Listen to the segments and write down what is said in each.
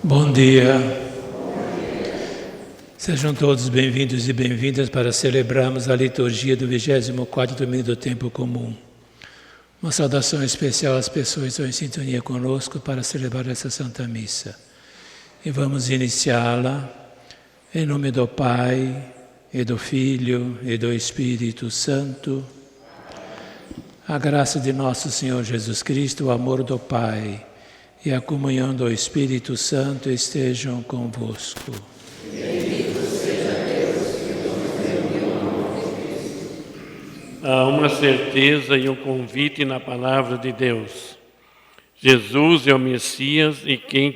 Bom dia. Sejam todos bem-vindos e bem-vindas para celebrarmos a liturgia do 24º domingo do tempo comum. Uma saudação especial às pessoas que estão em sintonia conosco para celebrar essa Santa Missa. E vamos iniciá-la em nome do Pai, e do Filho, e do Espírito Santo. A graça de nosso Senhor Jesus Cristo, o amor do Pai e a comunhão do Espírito Santo estejam convosco. Bendito seja Deus que nos reuniu em Cristo. Há uma certeza e um convite na palavra de Deus. Jesus é o Messias e quem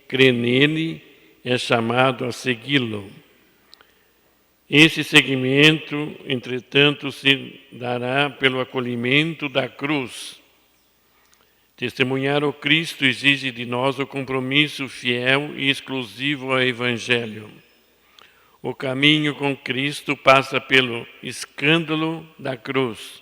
crê nele é chamado a segui-lo. Esse seguimento, entretanto, se dará pelo acolhimento da cruz. Testemunhar o Cristo exige de nós o compromisso fiel e exclusivo ao Evangelho. O caminho com Cristo passa pelo escândalo da cruz.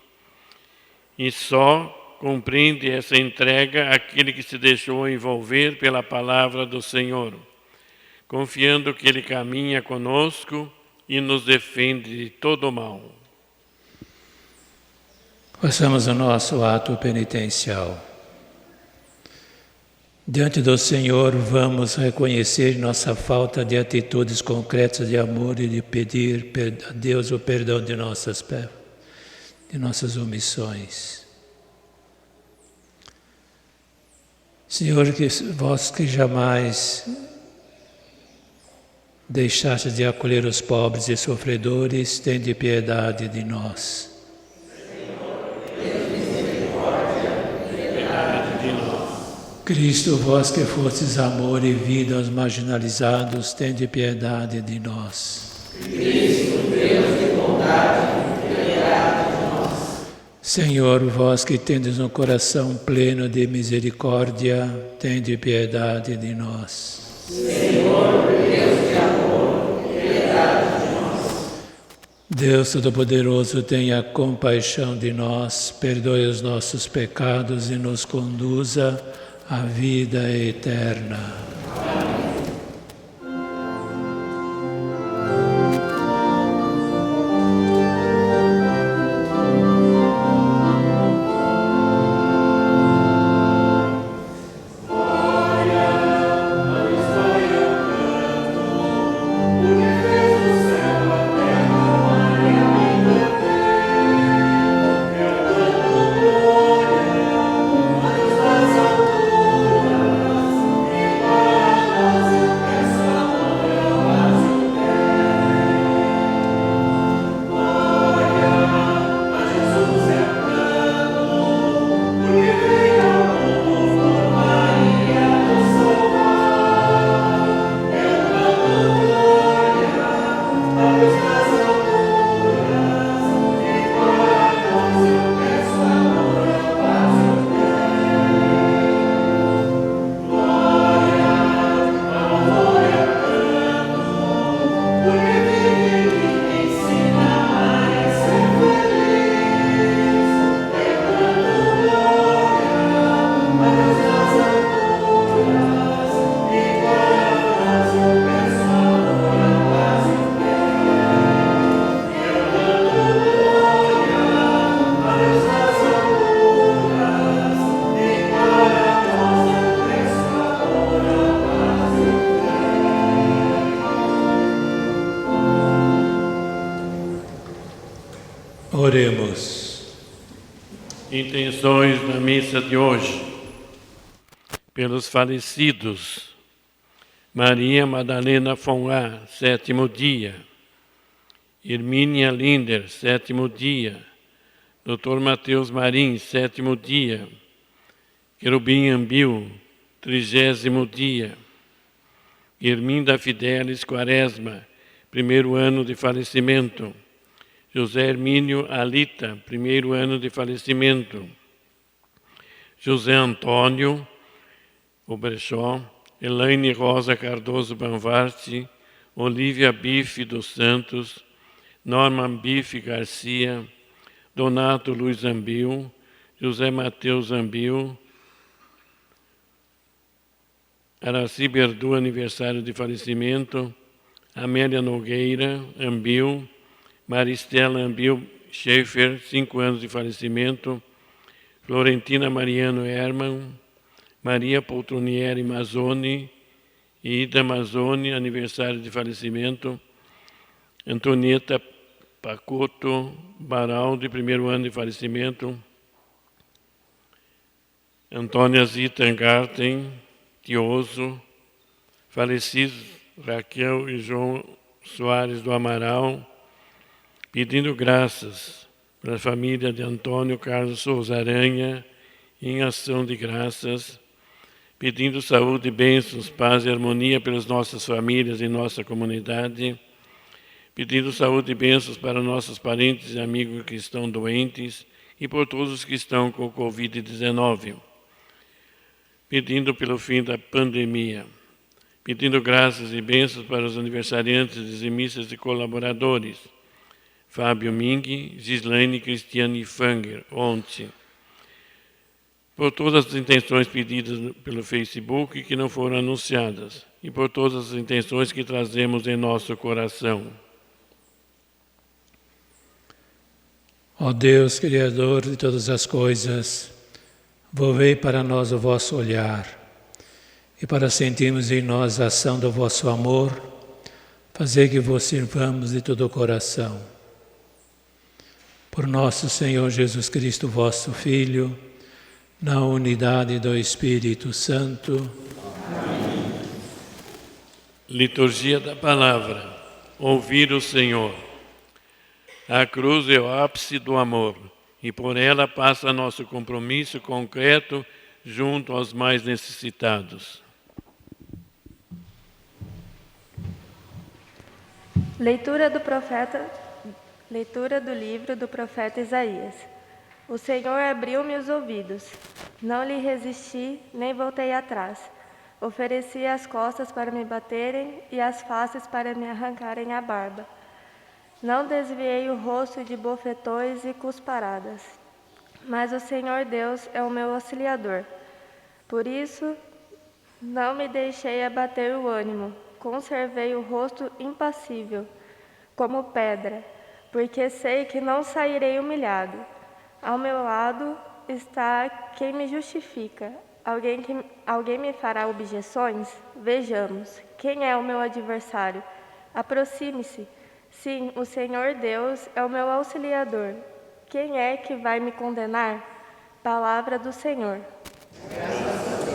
E só compreende essa entrega aquele que se deixou envolver pela palavra do Senhor, confiando que Ele caminha conosco e nos defende de todo o mal. Façamos o nosso ato penitencial. Diante do Senhor, vamos reconhecer nossa falta de atitudes concretas de amor e de pedir a Deus o perdão de nossas omissões. Senhor, vós que jamais deixaste de acolher os pobres e sofredores, tende piedade de nós. Cristo, vós que fostes amor e vida aos marginalizados, tende piedade de nós. Cristo, Deus de bondade, piedade de nós. Senhor, vós que tendes um coração pleno de misericórdia, tende piedade de nós. Senhor, Deus de amor, piedade de nós. Deus Todo-Poderoso, tenha compaixão de nós, perdoe os nossos pecados e nos conduza à vida eterna. Amém. Glória Oremos. Intenções da missa de hoje. Pelos falecidos. Maria Madalena Fonlá, 7º dia. Hermínia Linder, 7º dia. Dr. Mateus Marim, 7º dia. Querubim Ambil, 30º dia. Irminda Fidelis Quaresma, 1º ano de falecimento. José Hermínio Alita, 1º ano de falecimento. José Antônio, o Brechó, Elaine Rosa Cardoso Banvarte, Olívia Bife dos Santos, Norma Bife Garcia, Donato Luiz Ambil, José Mateus Ambil, Araci Berdu, aniversário de falecimento, Amélia Nogueira Ambil, Maristela Ambil Schaefer, 5 anos de falecimento, Florentina Mariano Herman, Maria Poltronieri Mazzoni, Ida Mazzoni, aniversário de falecimento, Antonieta Pacotto Baraldi, 1º ano de falecimento, Antônia Zita Garten Tioso, falecidos Raquel e João Soares do Amaral, pedindo graças para a família de Antônio Carlos Souza Aranha, em ação de graças, pedindo saúde, bênçãos, paz e harmonia pelas nossas famílias e nossa comunidade, pedindo saúde e bênçãos para nossos parentes e amigos que estão doentes e por todos os que estão com o Covid-19, pedindo pelo fim da pandemia, pedindo graças e bênçãos para os aniversariantes, dizimistas e colaboradores, Fábio Ming, Gislaine Cristiane Fanger, ontem, por todas as intenções pedidas pelo Facebook que não foram anunciadas, e por todas as intenções que trazemos em nosso coração. Ó Deus, Criador de todas as coisas, volvei para nós o vosso olhar, e para sentirmos em nós a ação do vosso amor, fazei que vos sirvamos de todo o coração. Por nosso Senhor Jesus Cristo, vosso Filho, na unidade do Espírito Santo. Amém. Liturgia da Palavra. Ouvir o Senhor. A cruz é o ápice do amor, e por ela passa nosso compromisso concreto junto aos mais necessitados. Leitura do livro do profeta Isaías. O Senhor abriu-me os ouvidos. Não lhe resisti, nem voltei atrás. Ofereci as costas para me baterem e as faces para me arrancarem a barba. Não desviei o rosto de bofetões e cusparadas. Mas o Senhor Deus é o meu auxiliador. Por isso, não me deixei abater o ânimo. Conservei o rosto impassível, como pedra, porque sei que não sairei humilhado. Ao meu lado está quem me justifica. Alguém me fará objeções? Vejamos. Quem é o meu adversário? Aproxime-se. Sim, o Senhor Deus é o meu auxiliador. Quem é que vai me condenar? Palavra do Senhor. Graças a Deus.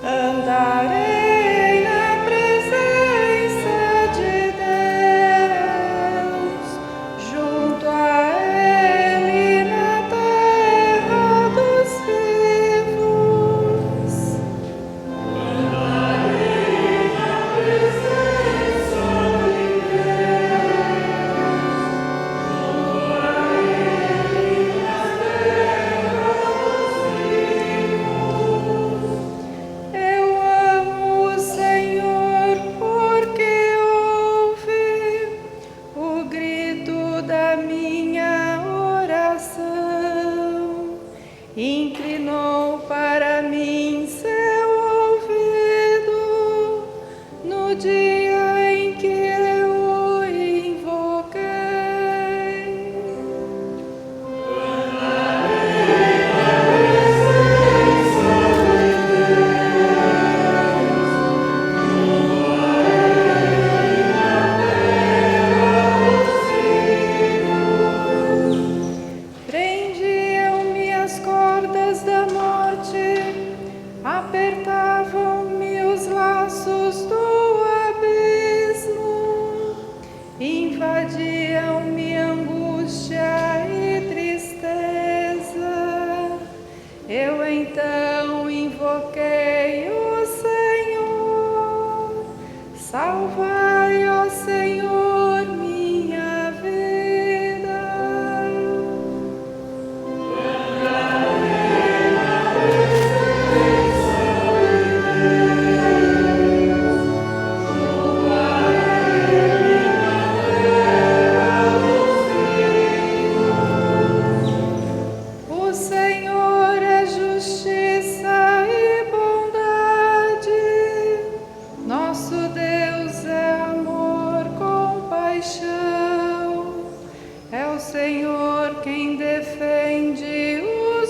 Andarei na presença de Deus, junto a Ele na terra. Rodearam-me angústia e tristeza. Eu então invoquei o Senhor. Salvai, ó Senhor, minha vida. O Senhor é justiça e bondade. Nosso Deus é amor, compaixão. É o Senhor quem defende os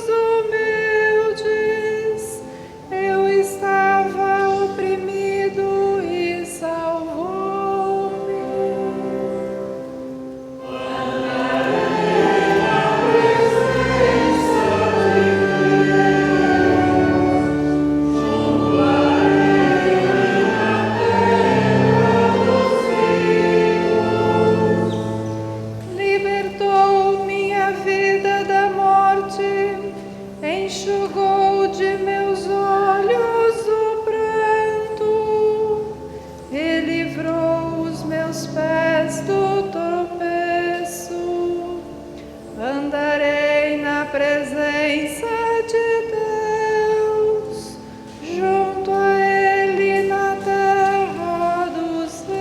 humildes. Eu estava oprimido e salvou-me. Libertou minha vida da morte, enxugou de meus olhos o pranto e livrou os meus pés do tropeço. Andarei na presença de Deus, junto a Ele na terra dos vivos.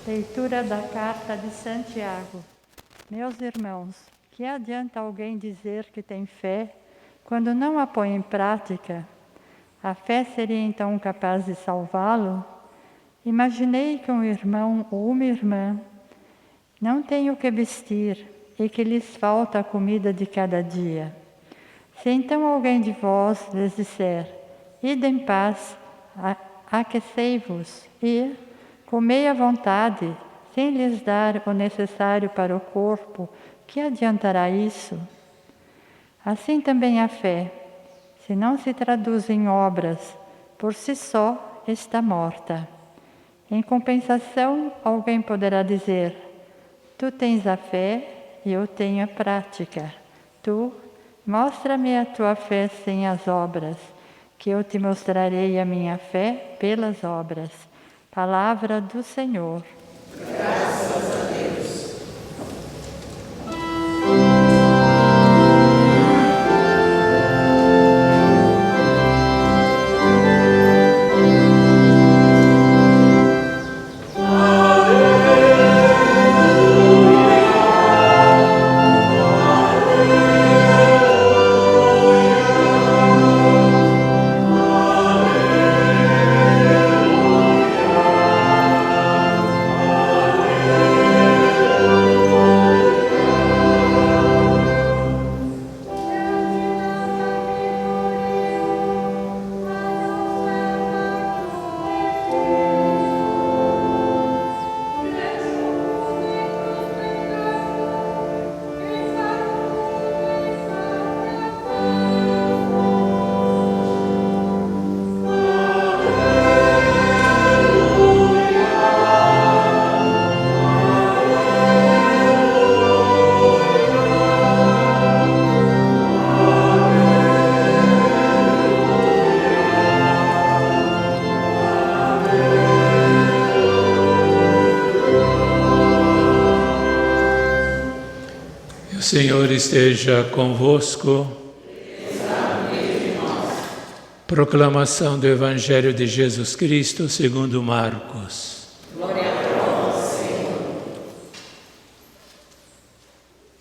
Leitura da Carta de Santiago. Meus irmãos, que adianta alguém dizer que tem fé quando não a põe em prática? A fé seria então capaz de salvá-lo? Imaginei que um irmão ou uma irmã não tem o que vestir e que lhes falta a comida de cada dia. Se então alguém de vós lhes disser: ide em paz, aquecei-vos e comei à vontade, sem lhes dar o necessário para o corpo, que adiantará isso? Assim também a fé, se não se traduz em obras, por si só está morta. Em compensação, alguém poderá dizer: tu tens a fé e eu tenho a prática. Tu, mostra-me a tua fé sem as obras, que eu te mostrarei a minha fé pelas obras. Palavra do Senhor. Graças a Deus. O Senhor esteja convosco. Proclamação do Evangelho de Jesus Cristo segundo Marcos. Glória a vós, Senhor.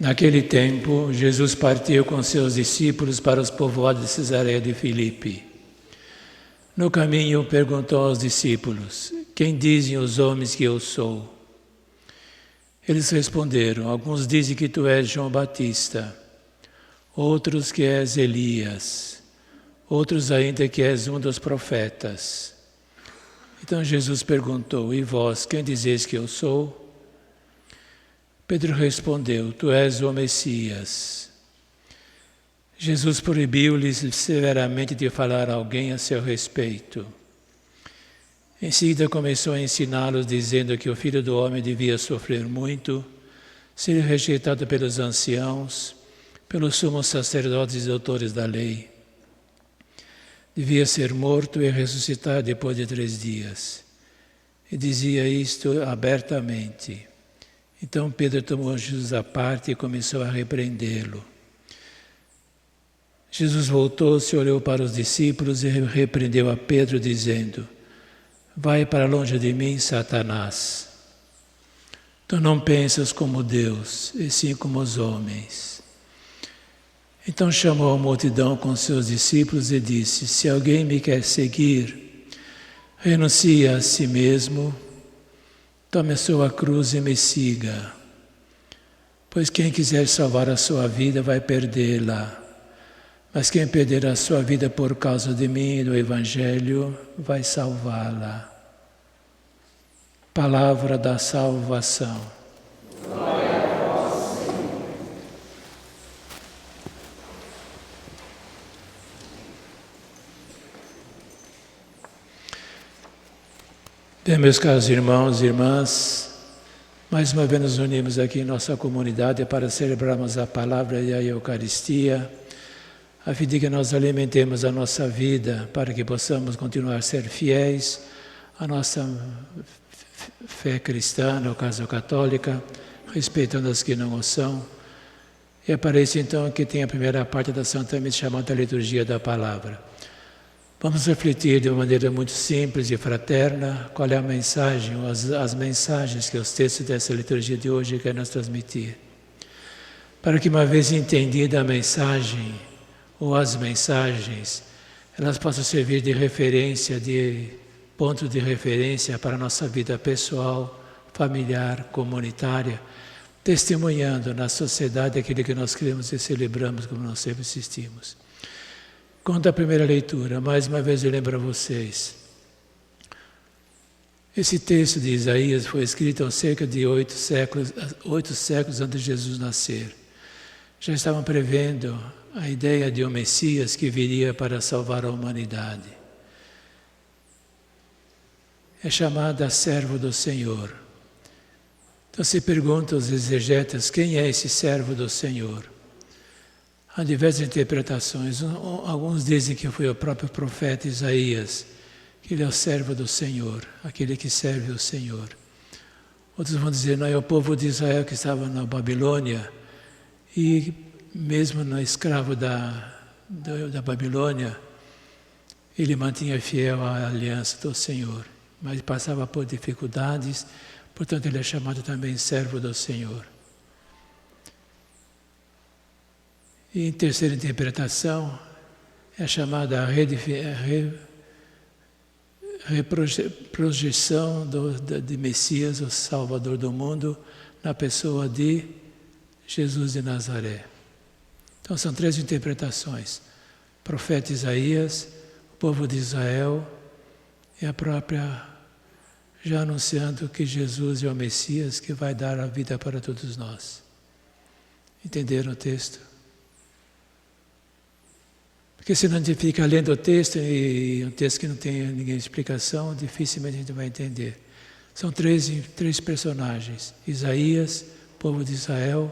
Naquele tempo, Jesus partiu com seus discípulos para os povoados de Cesareia de Filipe. No caminho, perguntou aos discípulos: quem dizem os homens que eu sou? Eles responderam: alguns dizem que tu és João Batista, outros que és Elias, outros ainda que és um dos profetas. Então Jesus perguntou: e vós, quem dizeis que eu sou? Pedro respondeu: tu és o Messias. Jesus proibiu-lhes severamente de falar a alguém a seu respeito. Em seguida começou a ensiná-los, dizendo que o Filho do Homem devia sofrer muito, ser rejeitado pelos anciãos, pelos sumos sacerdotes e doutores da lei. Devia ser morto e ressuscitar depois de 3 dias. E dizia isto abertamente. Então Pedro tomou Jesus à parte e começou a repreendê-lo. Jesus voltou-se, olhou para os discípulos e repreendeu a Pedro, dizendo: vai para longe de mim, Satanás. Tu não pensas como Deus, e sim como os homens. Então chamou a multidão com seus discípulos e disse: se alguém me quer seguir, renuncie a si mesmo, tome a sua cruz e me siga. Pois quem quiser salvar a sua vida vai perdê-la. Mas quem perder a sua vida por causa de mim e do Evangelho, vai salvá-la. Palavra da salvação. Glória a vós, Senhor. Bem, meus caros irmãos e irmãs, mais uma vez nos unimos aqui em nossa comunidade para celebrarmos a palavra e a Eucaristia, a fim de que nós alimentemos a nossa vida para que possamos continuar a ser fiéis à nossa fé cristã, no caso católica, respeitando as que não o são. E é para isso então que tem a primeira parte da Santa Missa chamada Liturgia da Palavra. Vamos refletir de uma maneira muito simples e fraterna qual é a mensagem, ou as mensagens que os textos dessa liturgia de hoje querem nos transmitir. Para que uma vez entendida a mensagem, ou as mensagens, elas possam servir de referência, de ponto de referência para a nossa vida pessoal, familiar, comunitária, testemunhando na sociedade aquilo que nós cremos e celebramos, como nós sempre insistimos. Quanto à primeira leitura, mais uma vez eu lembro a vocês. Esse texto de Isaías foi escrito há cerca de 8 séculos antes de Jesus nascer. Já estavam prevendo a ideia de um Messias que viria para salvar a humanidade. É chamada servo do Senhor. Então se perguntam os exegetas, quem é esse servo do Senhor? Há diversas interpretações. Alguns dizem que foi o próprio profeta Isaías, que ele é o servo do Senhor, aquele que serve o Senhor. Outros vão dizer, não, é o povo de Israel que estava na Babilônia e mesmo no escravo da Babilônia, ele mantinha fiel à aliança do Senhor, mas passava por dificuldades, portanto ele é chamado também servo do Senhor. E em terceira interpretação, é chamada reprojeção de Messias, o Salvador do mundo, na pessoa de Jesus de Nazaré. Então são 3 interpretações. O profeta Isaías, o povo de Israel e a própria, já anunciando que Jesus é o Messias que vai dar a vida para todos nós. Entenderam o texto? Porque se não a gente fica lendo o texto e um texto que não tem ninguém explicação, dificilmente a gente vai entender. São 3 personagens, Isaías, povo de Israel,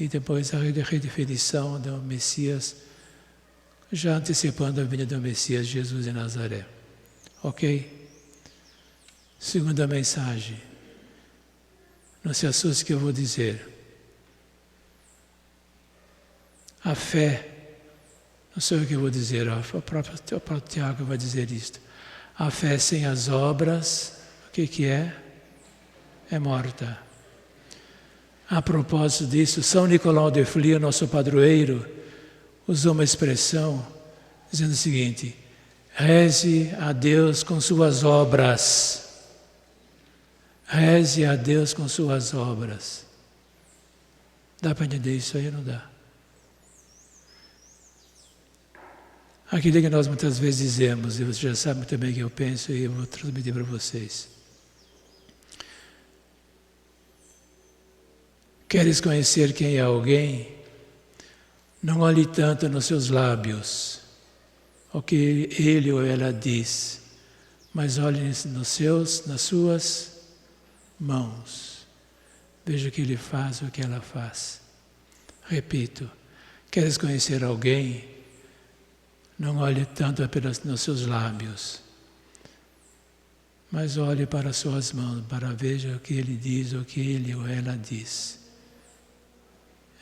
e depois a redefinição do Messias, já antecipando a vinda do Messias, Jesus de Nazaré. Ok? Segunda mensagem. Não se assuste que eu vou dizer. A fé, não sou eu que vou dizer, o próprio Tiago vai dizer isto. A fé sem as obras, o que é? É morta. A propósito disso, São Nicolau de Flia, nosso padroeiro, usou uma expressão dizendo o seguinte: reze a Deus com suas obras. Reze a Deus com suas obras. Dá para entender isso aí ou não dá? Aquilo que nós muitas vezes dizemos, e você já sabe muito bem o que eu penso e eu vou transmitir para vocês. Queres conhecer quem é alguém? Não olhe tanto nos seus lábios, o que ele ou ela diz, mas olhe nas suas mãos. Veja o que ele faz, o que ela faz. Repito, queres conhecer alguém? Não olhe tanto apenas nos seus lábios, mas olhe para as suas mãos, para veja o que ele diz, o que ele ou ela diz.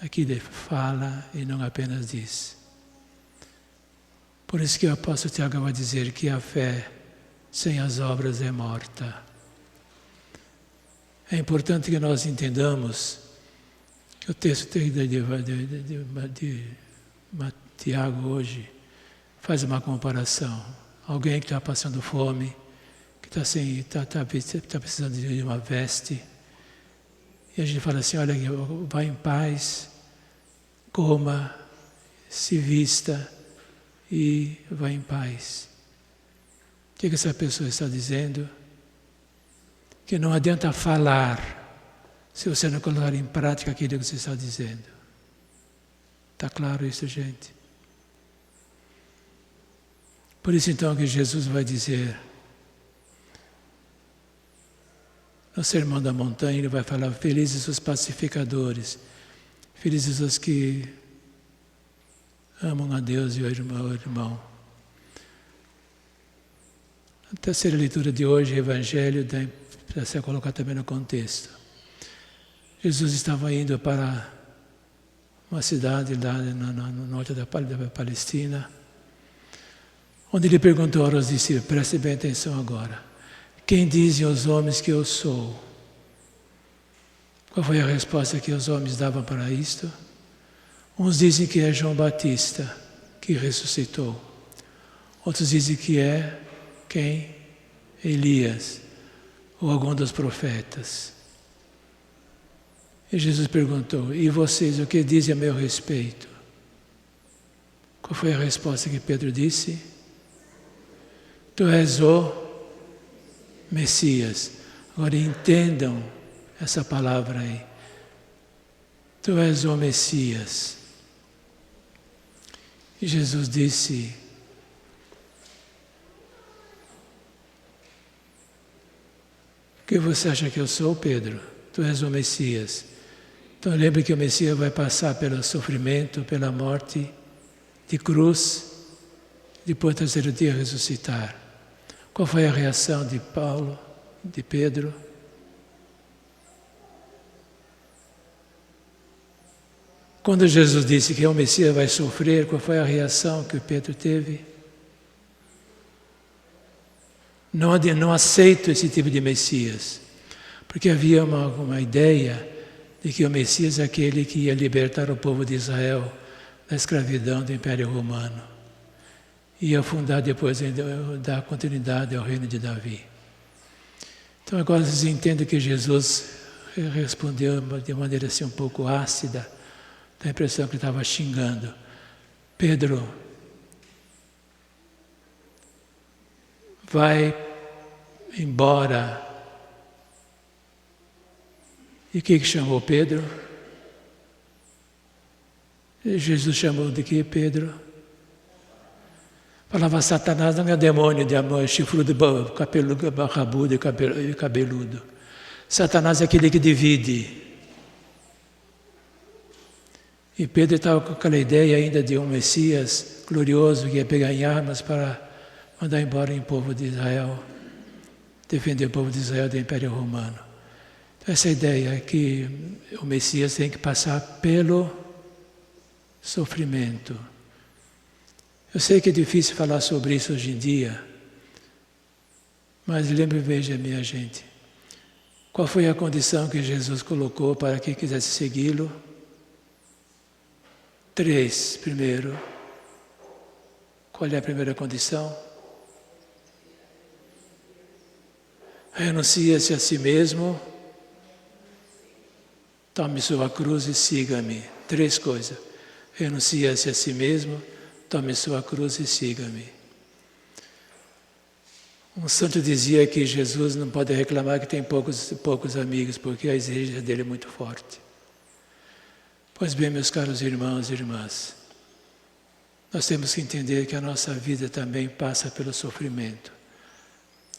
Aqui ele fala e não apenas diz. Por isso que o apóstolo Tiago vai dizer que a fé sem as obras é morta. É importante que nós entendamos que o texto de Tiago hoje faz uma comparação. Alguém que está passando fome, que está precisando de uma veste. E a gente fala assim, olha, vá em paz, coma, se vista e vá em paz. O que essa pessoa está dizendo? Que não adianta falar se você não colocar em prática aquilo que você está dizendo. Está claro isso, gente? Por isso então que Jesus vai dizer, no Sermão da Montanha, ele vai falar, felizes os pacificadores, felizes os que amam a Deus e o irmão. A terceira leitura de hoje, o Evangelho, para ser colocado também no contexto. Jesus estava indo para uma cidade lá no norte da Palestina, onde ele perguntou aos discípulos, preste bem atenção agora, quem dizem os homens que eu sou? Qual foi a resposta que os homens davam para isto? Uns dizem que é João Batista, que ressuscitou. Outros dizem que é quem? Elias, ou algum dos profetas. E Jesus perguntou, e vocês, o que dizem a meu respeito? Qual foi a resposta que Pedro disse? Tu és o Messias. Agora entendam essa palavra aí. Tu és o Messias. E Jesus disse, o que você acha que eu sou, Pedro? Tu és o Messias. Então lembre que o Messias vai passar pelo sofrimento, pela morte de cruz, depois do terceiro dia ressuscitar. Qual foi a reação de Paulo, de Pedro? Quando Jesus disse que o Messias vai sofrer, qual foi a reação que Pedro teve? Não aceito esse tipo de Messias, porque havia uma ideia de que o Messias é aquele que ia libertar o povo de Israel da escravidão do Império Romano. Ia fundar depois, dar continuidade ao reino de Davi. Então agora vocês entendem que Jesus respondeu de maneira assim um pouco ácida, dá a impressão que ele estava xingando. Pedro, vai embora. E o que chamou Pedro? Jesus chamou de que Pedro? Falava, Satanás não é demônio de amor, chifrudo, cabeludo e cabeludo. Satanás é aquele que divide. E Pedro estava com aquela ideia ainda de um Messias glorioso que ia pegar em armas para mandar embora o povo de Israel, defender o povo de Israel do Império Romano. Então, essa ideia é que o Messias tem que passar pelo sofrimento. Eu sei que é difícil falar sobre isso hoje em dia, mas lembre, veja, minha gente, qual foi a condição que Jesus colocou para quem quisesse segui-lo? 3, primeiro. Qual é a primeira condição? Renuncia-se a si mesmo, tome sua cruz e siga-me. 3 coisas. Renuncia-se a si mesmo, tome sua cruz e siga-me. Um santo dizia que Jesus não pode reclamar que tem poucos amigos, porque a exigência dele é muito forte. Pois bem, meus caros irmãos e irmãs, nós temos que entender que a nossa vida também passa pelo sofrimento.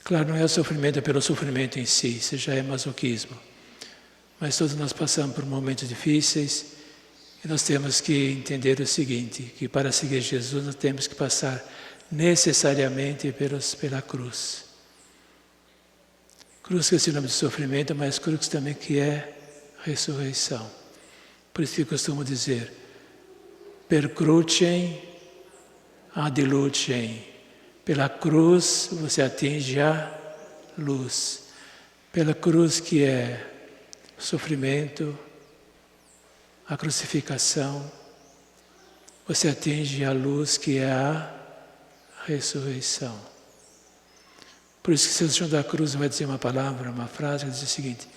Claro, não é o sofrimento pelo sofrimento em si, isso já é masoquismo. Mas todos nós passamos por momentos difíceis e nós temos que entender o seguinte, que para seguir Jesus nós temos que passar necessariamente pela cruz. Cruz que é sinônimo de sofrimento, mas cruz também que é ressurreição. Por isso que eu costumo dizer, per crucem ad lucem. Pela cruz você atinge a luz. Pela cruz que é o sofrimento, a crucificação, você atinge a luz que é a ressurreição. Por isso que São João da Cruz vai dizer uma palavra, uma frase, que diz o seguinte,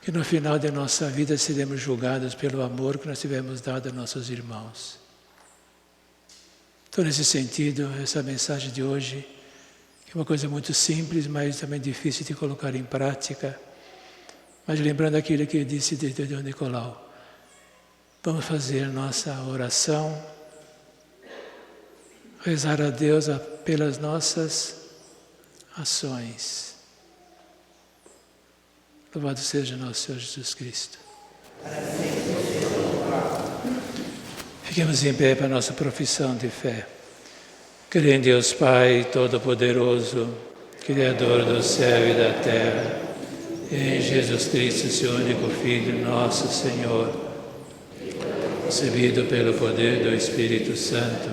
que no final da nossa vida seremos julgados pelo amor que nós tivemos dado a nossos irmãos. Então, nesse sentido, essa mensagem de hoje é uma coisa muito simples, mas também difícil de colocar em prática. Mas lembrando aquilo que eu disse de Dom Nicolau, vamos fazer nossa oração, rezar a Deus pelas nossas ações. Louvado seja nosso Senhor Jesus Cristo. Fiquemos em pé para a nossa profissão de fé. Creio em Deus Pai Todo-Poderoso, Criador do céu e da terra, e em Jesus Cristo, seu único Filho, nosso Senhor, concebido pelo poder do Espírito Santo,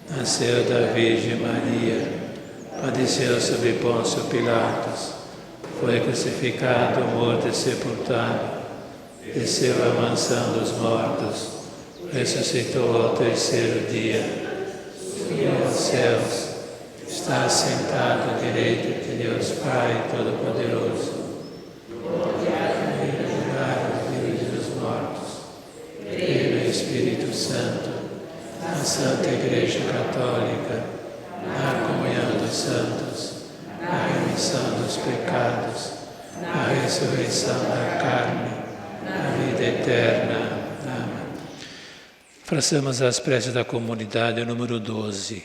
nasceu da Virgem Maria, padeceu sob Pôncio Pilatos, foi crucificado, morto e sepultado, desceu à mansão dos mortos, ressuscitou ao terceiro dia, subiu aos céus, está sentado à direita de Deus Pai Todo-Poderoso, julgar os vivos e os mortos, creio no Espírito Santo, na Santa Igreja Católica, na comunhão dos santos, na remissão dos pecados, na ressurreição da carne, na vida eterna. Amém. Façamos as preces da comunidade, número 12.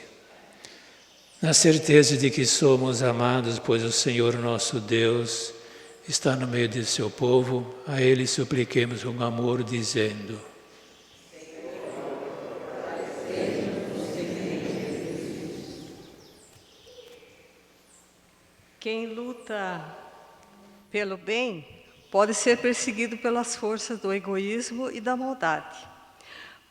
Na certeza de que somos amados, pois o Senhor nosso Deus está no meio de seu povo, a Ele supliquemos com amor, dizendo: Quem luta pelo bem pode ser perseguido pelas forças do egoísmo e da maldade.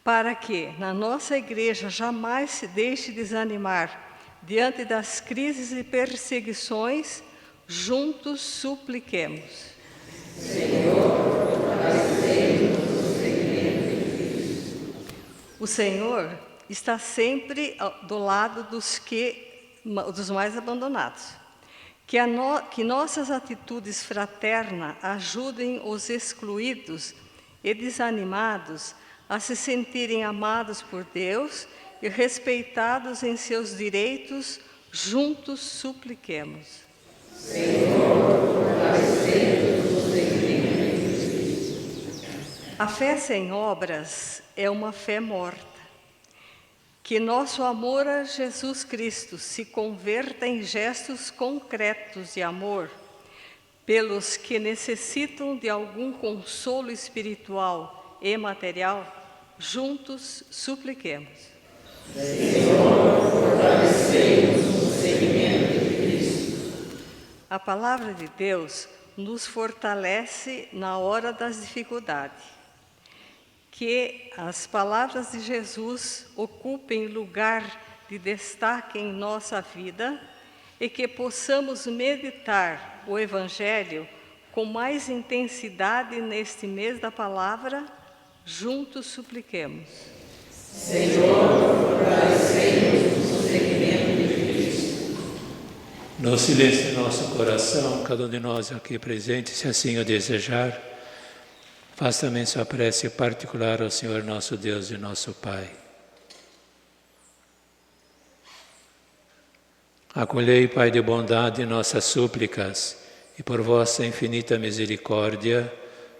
Para que na nossa igreja jamais se deixe desanimar diante das crises e perseguições, juntos supliquemos. Senhor, fortalecei-nos no segmento de Cristo. O Senhor está sempre do lado dos mais abandonados. Que nossas atitudes fraternas ajudem os excluídos e desanimados a se sentirem amados por Deus e respeitados em seus direitos, juntos supliquemos. Senhor, fortalecei-nos no segmento de Cristo. A fé sem obras é uma fé morta. Que nosso amor a Jesus Cristo se converta em gestos concretos de amor pelos que necessitam de algum consolo espiritual e material, juntos supliquemos. Senhor, fortalecei-nos no segmento de Cristo. A palavra de Deus nos fortalece na hora das dificuldades. Que as palavras de Jesus ocupem lugar de destaque em nossa vida e que possamos meditar o Evangelho com mais intensidade neste mês da palavra, juntos supliquemos. Senhor, fortalecei-nos no segmento de Cristo. No silêncio do nosso coração, cada um de nós aqui presente, se assim o desejar, faça também sua prece particular ao Senhor nosso Deus e nosso Pai. Acolhei, Pai de bondade, nossas súplicas e por vossa infinita misericórdia,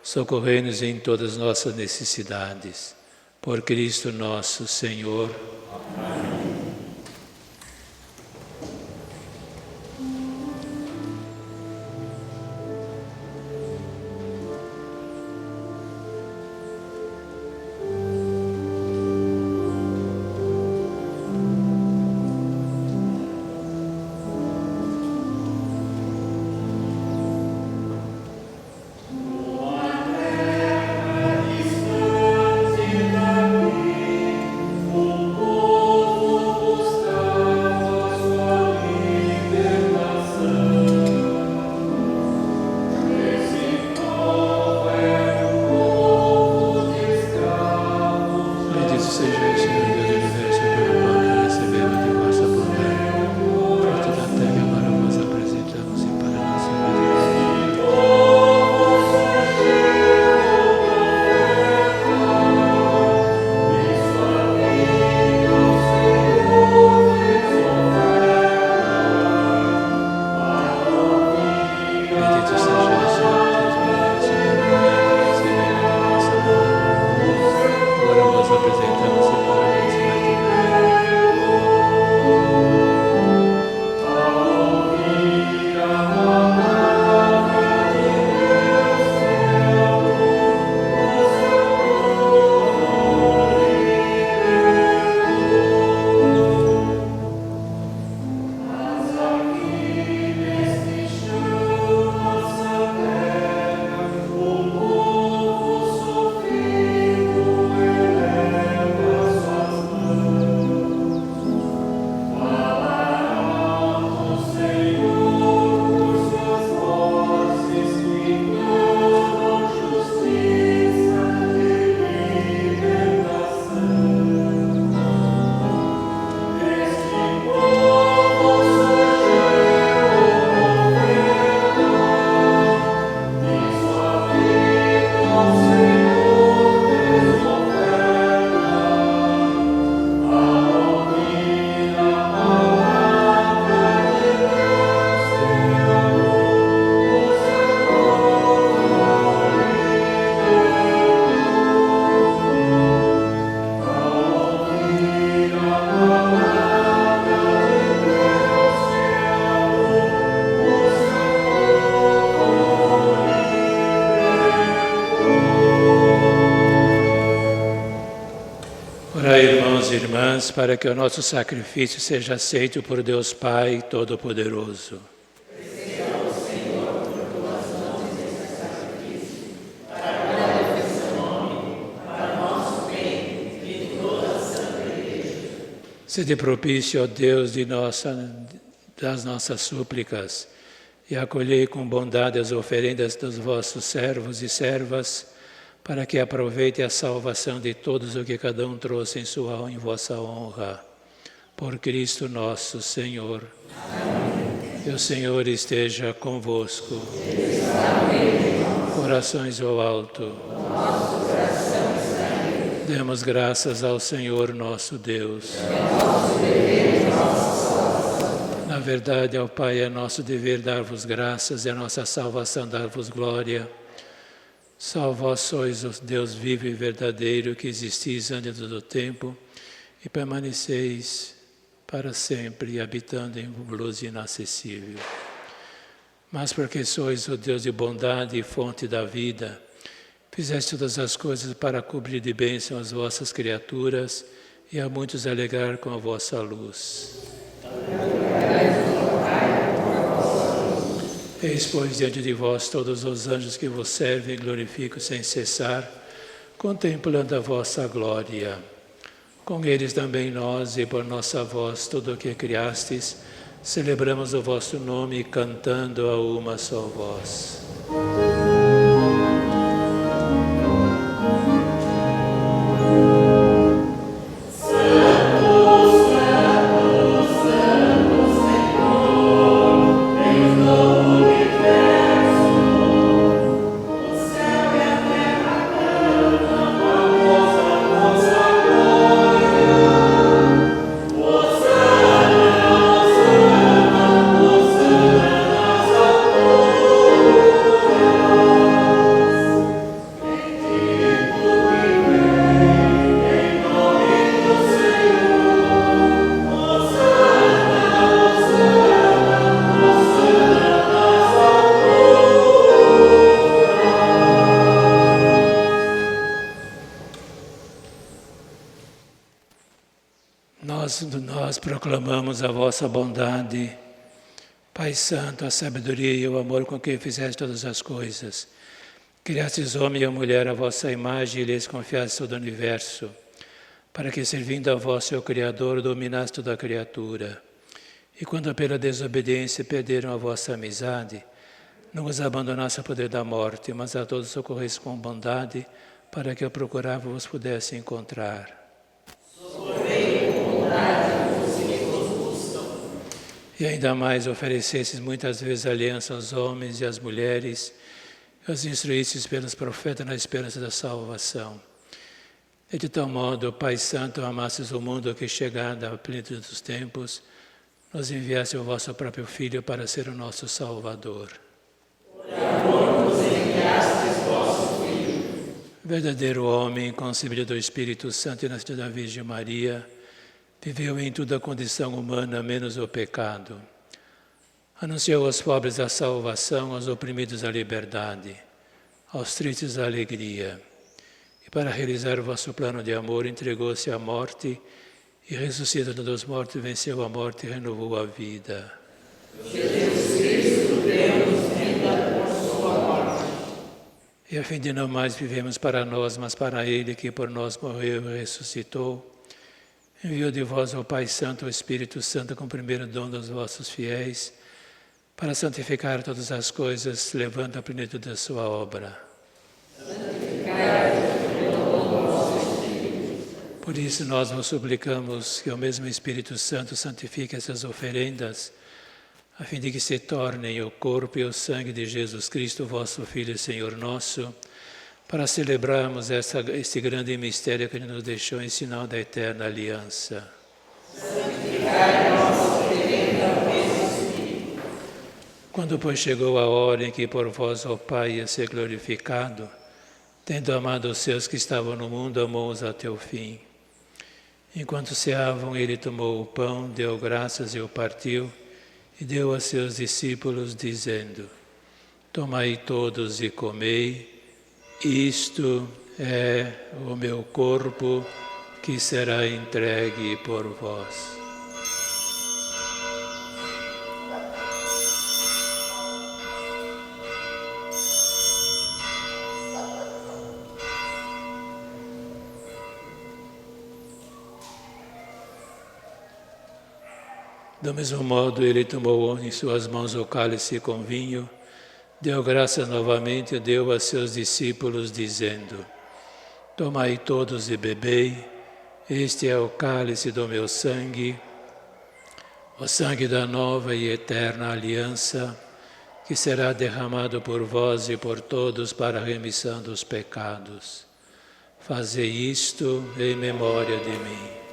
socorrei-nos em todas nossas necessidades. Por Cristo nosso Senhor. Amém. Irmãs, para que o nosso sacrifício seja aceito por Deus Pai Todo-Poderoso. Sede propício, ó Deus, das nossas súplicas, e acolhei com bondade as oferendas dos vossos servos e servas, para que aproveite a salvação de todos o que cada um trouxe em vossa honra. Por Cristo nosso Senhor. Amém. Que o Senhor esteja convosco. Corações ao alto. Demos graças ao Senhor nosso Deus. Na verdade, ao Pai, é nosso dever dar-vos graças, é nossa salvação dar-vos glória. Só vós sois o Deus vivo e verdadeiro, que existis antes do tempo e permaneceis para sempre, habitando em luz inacessível. Mas porque sois o Deus de bondade e fonte da vida, fizeste todas as coisas para cobrir de bênção as vossas criaturas e a muitos alegrar com a vossa luz. Eis, pois, diante de vós todos os anjos que vos servem e glorificam sem cessar, contemplando a vossa glória. Com eles também nós, e por nossa voz, tudo o que criastes, celebramos o vosso nome, cantando a uma só voz. Hosanna, Hosanna. Nós proclamamos a vossa bondade, Pai Santo, a sabedoria e o amor com que fizeste todas as coisas. Criastes homem e mulher à vossa imagem e lhes confiastes todo o universo, para que, servindo a vós, seu Criador, dominasse toda a criatura. E quando pela desobediência perderam a vossa amizade, não os abandonasse ao poder da morte, mas a todos socorresse com bondade, para que ao procurar vos pudesse encontrar. Socorrei com bondade os que vos buscam. E ainda mais oferecesses muitas vezes aliança aos homens e às mulheres, e os instruístes pelos profetas na esperança da salvação. E de tal modo, Pai Santo, amastes o mundo que, chegada à plenitude dos tempos, nos enviaste o vosso próprio Filho para ser o nosso Salvador. Por amor nos enviastes vosso Filho. Verdadeiro homem, concebido do Espírito Santo e nascido da Virgem Maria, viveu em toda a condição humana, menos o pecado. Anunciou aos pobres a salvação, aos oprimidos a liberdade, aos tristes a alegria. E para realizar o vosso plano de amor, entregou-se à morte e, ressuscitando dos mortos, venceu a morte e renovou a vida. Jesus Cristo deu-nos vida por sua morte. E a fim de não mais vivemos para nós, mas para Ele que por nós morreu e ressuscitou, enviou de vós ao Pai Santo, o Espírito Santo, como primeiro dom dos vossos fiéis, para santificar todas as coisas, levando a plenitude da sua obra. Por isso nós vos suplicamos que o mesmo Espírito Santo santifique essas oferendas, a fim de que se tornem o corpo e o sangue de Jesus Cristo, vosso Filho e Senhor nosso, para celebrarmos este grande mistério que Ele nos deixou em sinal da eterna aliança. Santificai nossa oferenda ao mesmo Espírito. Quando, pois, chegou a hora em que por vós, ó Pai, ia ser glorificado, tendo amado os seus que estavam no mundo, amou-os até o fim. Enquanto ceavam, Ele tomou o pão, deu graças e o partiu, e deu a seus discípulos, dizendo: Tomai todos e comei, isto é o meu corpo que será entregue por vós. Do mesmo modo, Ele tomou em suas mãos o cálice com vinho, deu graças novamente e deu a seus discípulos, dizendo: Tomai todos e bebei, este é o cálice do meu sangue, o sangue da nova e eterna aliança, que será derramado por vós e por todos para a remissão dos pecados. Fazei isto em memória de mim.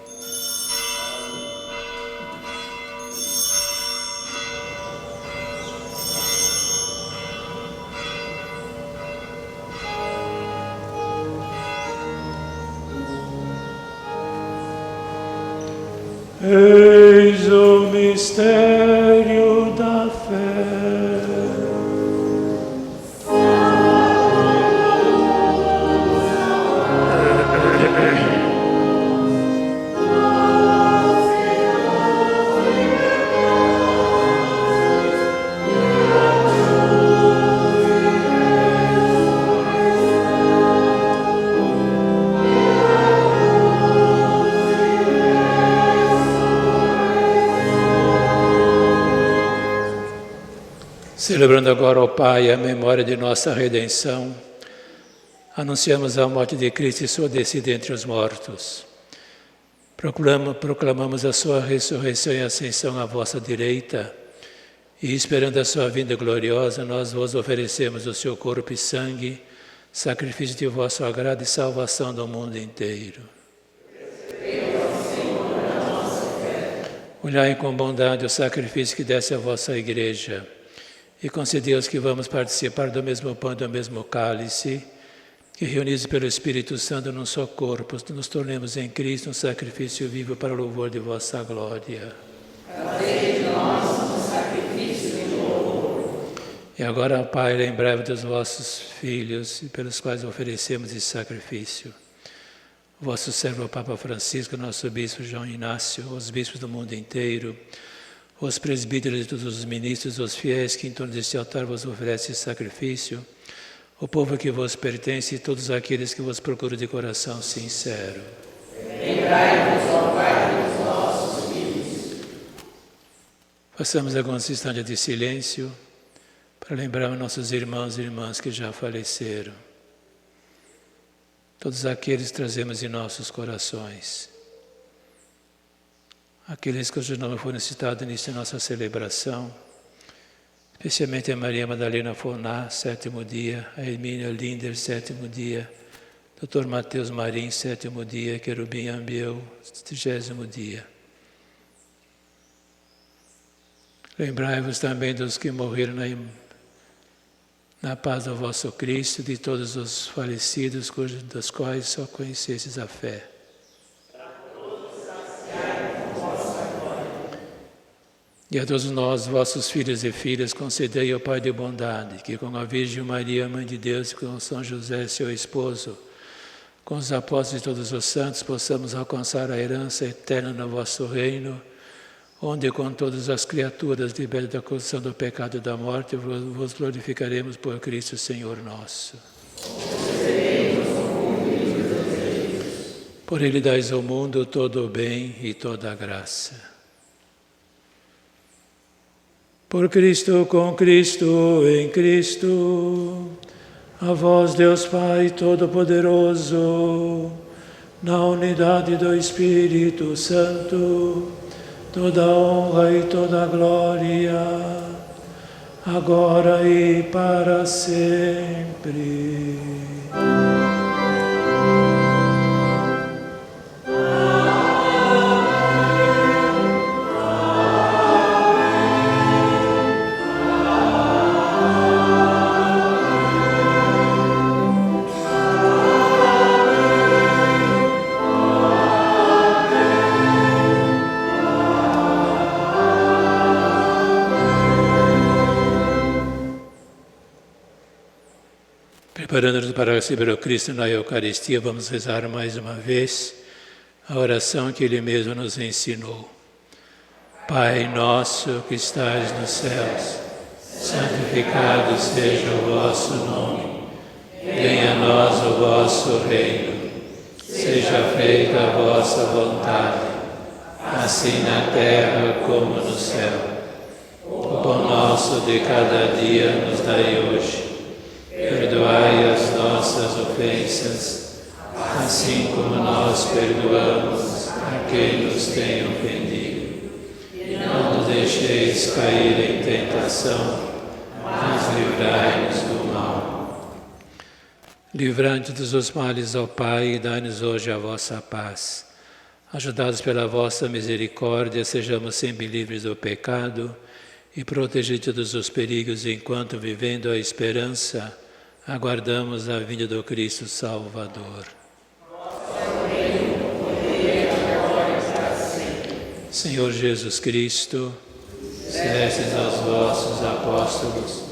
Eis o mistério da fé. Celebrando agora, ó Pai, a memória de nossa redenção, anunciamos a morte de Cristo e sua descida entre os mortos. Proclamamos a sua ressurreição e ascensão à vossa direita, e esperando a sua vinda gloriosa, nós vos oferecemos o seu corpo e sangue, sacrifício de vosso agrado e salvação do mundo inteiro. Olhai com bondade o sacrifício que desce à vossa igreja, e concedei-os que vamos participar do mesmo pão e do mesmo cálice, que reunidos pelo Espírito Santo num só corpo, nos tornemos em Cristo um sacrifício vivo para o louvor de vossa glória. Fazei de nós um sacrifício de louvor. E agora, Pai, lembrai-vos dos vossos filhos, pelos quais oferecemos esse sacrifício. vosso servo Papa Francisco, nosso bispo João Inácio, os bispos do mundo inteiro, os presbíteros e todos os ministros, os fiéis que em torno deste altar vos oferecem sacrifício, o povo que vos pertence e todos aqueles que vos procuram de coração sincero. Lembrai-vos, ó Pai, dos nossos filhos. Façamos alguns instantes de silêncio para lembrar nossos irmãos e irmãs que já faleceram. Todos aqueles que trazemos em nossos corações. Aqueles cujo nome foram citados nesta nossa celebração. Especialmente a Maria Madalena Foná, 7º dia. A Hermínia Linder, 7º dia. Dr. Mateus Marim, 7º dia. Querubim Ambiel, 30º dia. Lembrai-vos também dos que morreram na paz do vosso Cristo, de todos os falecidos, dos quais só conhecestes a fé. E a todos nós, vossos filhos e filhas, concedei, ó Pai de bondade, que com a Virgem Maria, Mãe de Deus, e com São José, seu esposo, com os apóstolos e todos os santos, possamos alcançar a herança eterna no vosso reino, onde com todas as criaturas, libertas da corrupção do pecado e da morte, vos glorificaremos por Cristo, Senhor nosso. Por Ele dais ao mundo todo o bem e toda a graça. Por Cristo, com Cristo, em Cristo, a vós, Deus Pai Todo-Poderoso, na unidade do Espírito Santo, toda honra e toda glória, agora e para sempre. Preparando-nos para receber o Cristo na Eucaristia, vamos rezar mais uma vez a oração que Ele mesmo nos ensinou. Pai nosso que estais nos céus, santificado seja o vosso nome. Venha a nós o vosso reino. Seja feita a vossa vontade, assim na terra como no céu. O pão nosso de cada dia nos dai hoje. Perdoai as nossas ofensas, assim como nós perdoamos a quem nos tem ofendido. E não nos deixeis cair em tentação, mas livrai-nos do mal. Livrai-nos dos males, ó Pai, e dai-nos hoje a vossa paz. Ajudados pela vossa misericórdia, sejamos sempre livres do pecado e protegidos dos perigos, enquanto, vivendo a esperança, aguardamos a vinda do Cristo Salvador. Senhor Jesus Cristo, dissestes aos vossos apóstolos,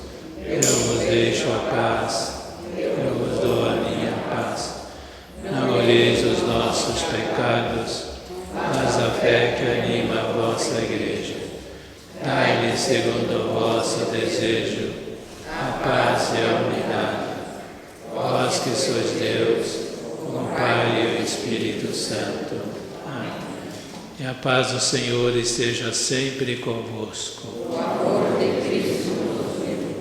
eu vos deixo a paz, eu vos dou a minha paz. Não olheis os nossos pecados, mas a fé que anima a vossa Igreja. Dai-lhe, segundo o vosso desejo, a paz e a unidade. Vós que sois Deus, o Pai e o Espírito Santo. Amém. E a paz do Senhor esteja sempre convosco. O amor de Cristo nos une.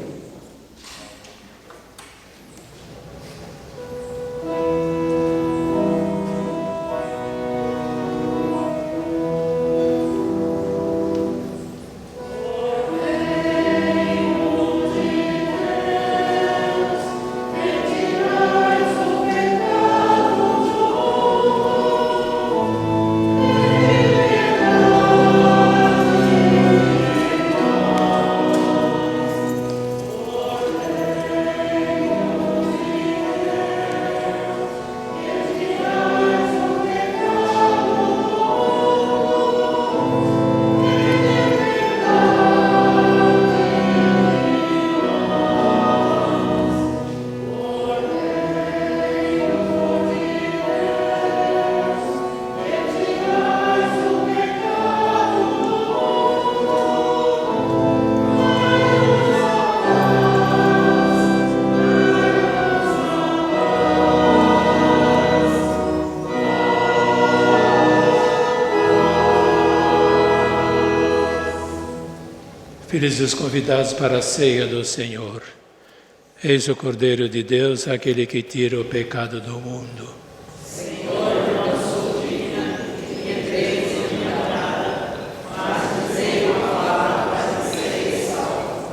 Filhos dos convidados para a ceia do Senhor. Eis o Cordeiro de Deus, aquele que tira o pecado do mundo. Senhor, não sou digna que entreis em minha morada, mas dizei uma palavra e serei salvo.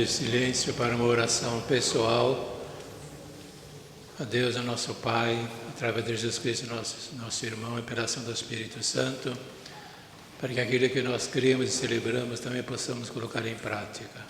de silêncio para uma oração pessoal a Deus, a nosso Pai, através de Jesus Cristo, nosso irmão, e pela ação do Espírito Santo, para que aquilo que nós cremos e celebramos também possamos colocar em prática.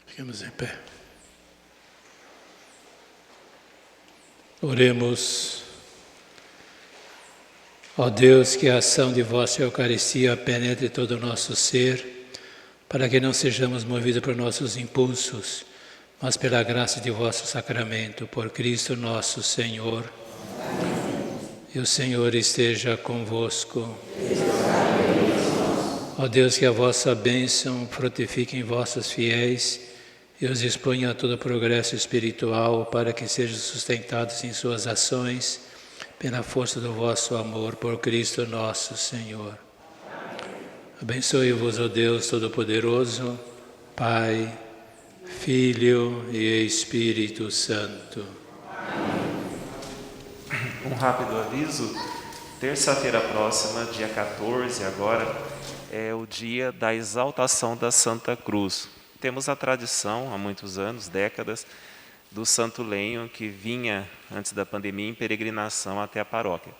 Fiquemos em pé. Oremos. Ó Deus, que a ação de vossa Eucaristia penetre todo o nosso ser, para que não sejamos movidos por nossos impulsos, mas pela graça de vosso sacramento, por Cristo nosso Senhor. E o Senhor esteja convosco. Ó Deus, que a vossa bênção frutifique em vossos fiéis e os exponha a todo progresso espiritual, para que sejam sustentados em suas ações, pela força do vosso amor, por Cristo nosso Senhor. Abençoe-vos, ó Deus Todo-Poderoso, Pai, Filho e Espírito Santo. Um rápido aviso: terça-feira próxima, dia 14 agora, é o dia da exaltação da Santa Cruz. Temos a tradição, há muitos anos, décadas, do Santo Lenho, que vinha, antes da pandemia, em peregrinação até a paróquia.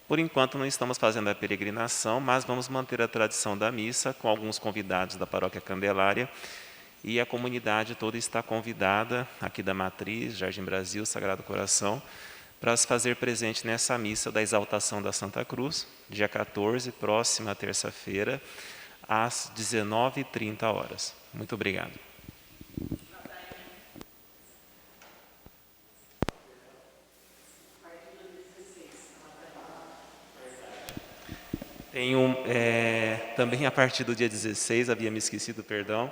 Por enquanto não estamos fazendo a peregrinação, mas vamos manter a tradição da missa com alguns convidados da Paróquia Candelária, e a comunidade toda está convidada, aqui da Matriz, Jardim Brasil, Sagrado Coração, para se fazer presente nessa missa da exaltação da Santa Cruz, dia 14, próxima terça-feira, às 19h30. Muito obrigado. Também a partir do dia 16, havia me esquecido, perdão,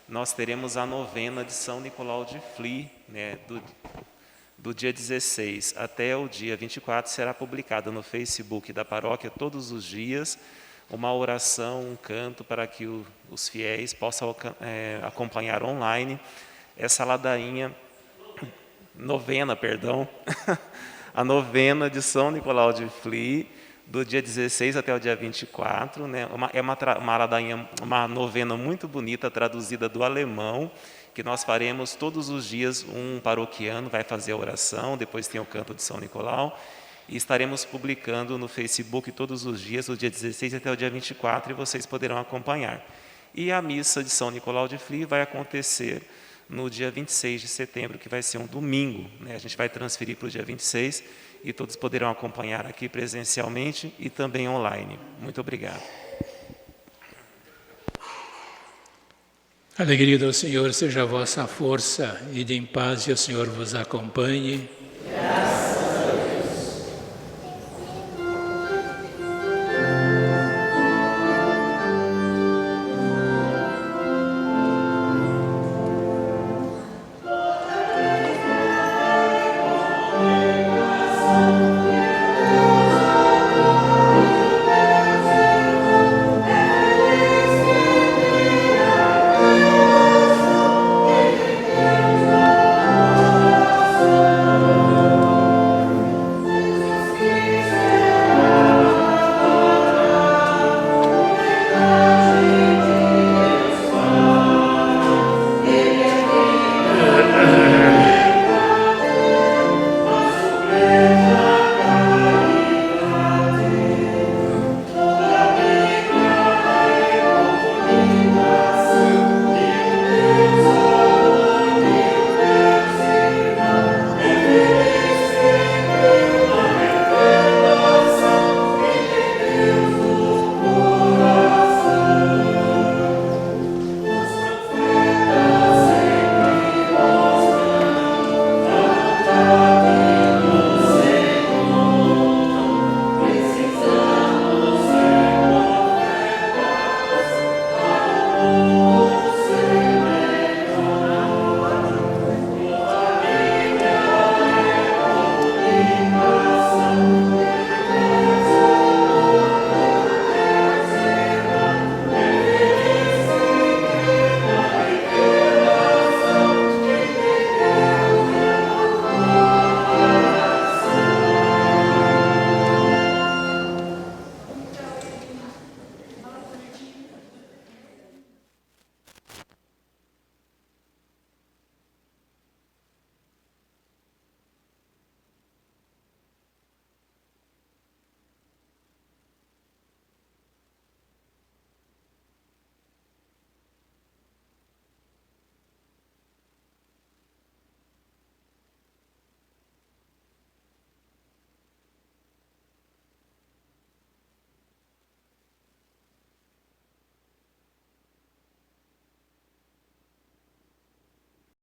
nós teremos a novena de São Nicolau de Fly, né, do dia 16 até o dia 24, será publicada no Facebook da paróquia todos os dias uma oração, um canto, para que os fiéis possam acompanhar online essa ladainha, a novena de São Nicolau de Fly, do dia 16 até o dia 24, né? Uma ladainha, uma novena muito bonita, traduzida do alemão, que nós faremos todos os dias. Um paroquiano vai fazer a oração, depois tem o canto de São Nicolau, e estaremos publicando no Facebook todos os dias, do dia 16 até o dia 24, e vocês poderão acompanhar. E a missa de São Nicolau de Fly vai acontecer no dia 26 de setembro, que vai ser um domingo, né? A gente vai transferir para o dia 26, e todos poderão acompanhar aqui presencialmente e também online. Muito obrigado. A alegria do Senhor seja a vossa força, ide em paz e o Senhor vos acompanhe. Graças